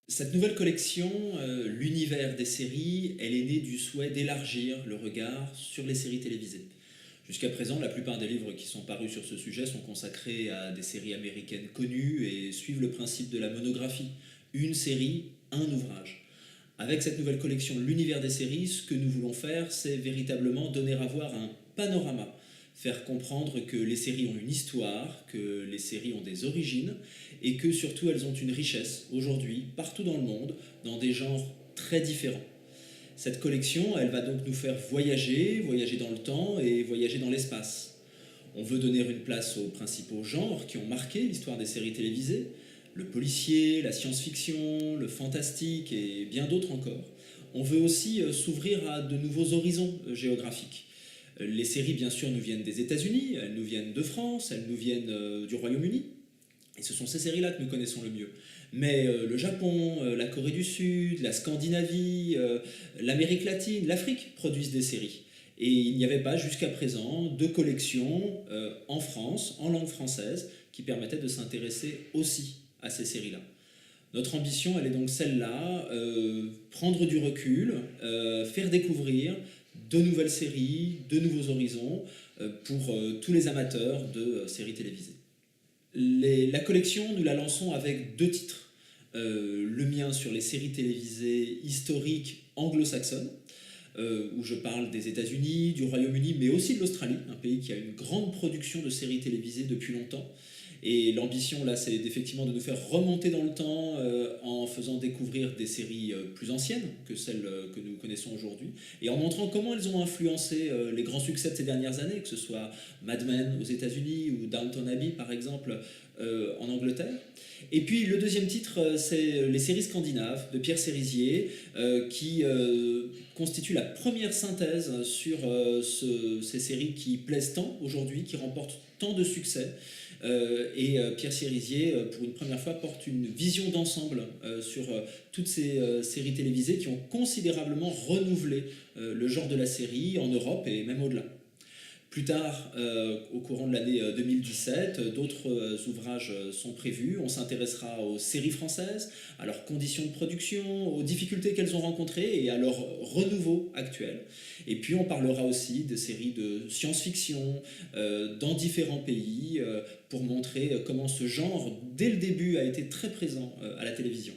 Cette nouvelle collection, l'univers des séries, elle est née du souhait d'élargir le regard sur les séries télévisées. Jusqu'à présent, la plupart des livres qui sont parus sur ce sujet sont consacrés à des séries américaines connues et suivent le principe de la monographie. Une série, un ouvrage. Avec cette nouvelle collection, l'univers des séries, ce que nous voulons faire, c'est véritablement donner à voir un panorama, faire comprendre que les séries ont une histoire, que les séries ont des origines, et que surtout elles ont une richesse, aujourd'hui, partout dans le monde, dans des genres très différents. Cette collection, elle va donc nous faire voyager, voyager dans le temps et voyager dans l'espace. On veut donner une place aux principaux genres qui ont marqué l'histoire des séries télévisées, le policier, la science-fiction, le fantastique et bien d'autres encore. On veut aussi s'ouvrir à de nouveaux horizons géographiques. Les séries, bien sûr, nous viennent des États-Unis, elles nous viennent de France, elles nous viennent du Royaume-Uni. Et ce sont ces séries-là que nous connaissons le mieux. Mais le Japon, la Corée du Sud, la Scandinavie, l'Amérique latine, l'Afrique produisent des séries. Et il n'y avait pas jusqu'à présent de collection en France, en langue française, qui permettait de s'intéresser aussi à ces séries-là. Notre ambition, elle est donc celle-là, prendre du recul, faire découvrir de nouvelles séries, de nouveaux horizons pour tous les amateurs de séries télévisées. La collection, nous la lançons avec deux titres. Le mien sur les séries télévisées historiques anglo-saxonnes, où je parle des États-Unis, du Royaume-Uni, mais aussi de l'Australie, un pays qui a une grande production de séries télévisées depuis longtemps. Et l'ambition, là, c'est effectivement de nous faire remonter dans le temps en faisant découvrir des séries plus anciennes que celles que nous connaissons aujourd'hui, et en montrant comment elles ont influencé les grands succès de ces dernières années, que ce soit Mad Men aux États-Unis ou Downton Abbey, par exemple, en Angleterre. Et puis le deuxième titre, c'est les séries scandinaves de Pierre Sérizier, qui constitue la première synthèse sur ces séries qui plaisent tant aujourd'hui, qui remportent tant de succès. Et Pierre Sérizier, pour une première fois, porte une vision d'ensemble sur toutes ces séries télévisées qui ont considérablement renouvelé le genre de la série en Europe et même au-delà. Plus tard, au courant de l'année 2017, d'autres ouvrages sont prévus. On s'intéressera aux séries françaises, à leurs conditions de production, aux difficultés qu'elles ont rencontrées et à leur renouveau actuel. Et puis on parlera aussi des séries de science-fiction dans différents pays pour montrer comment ce genre, dès le début, a été très présent à la télévision.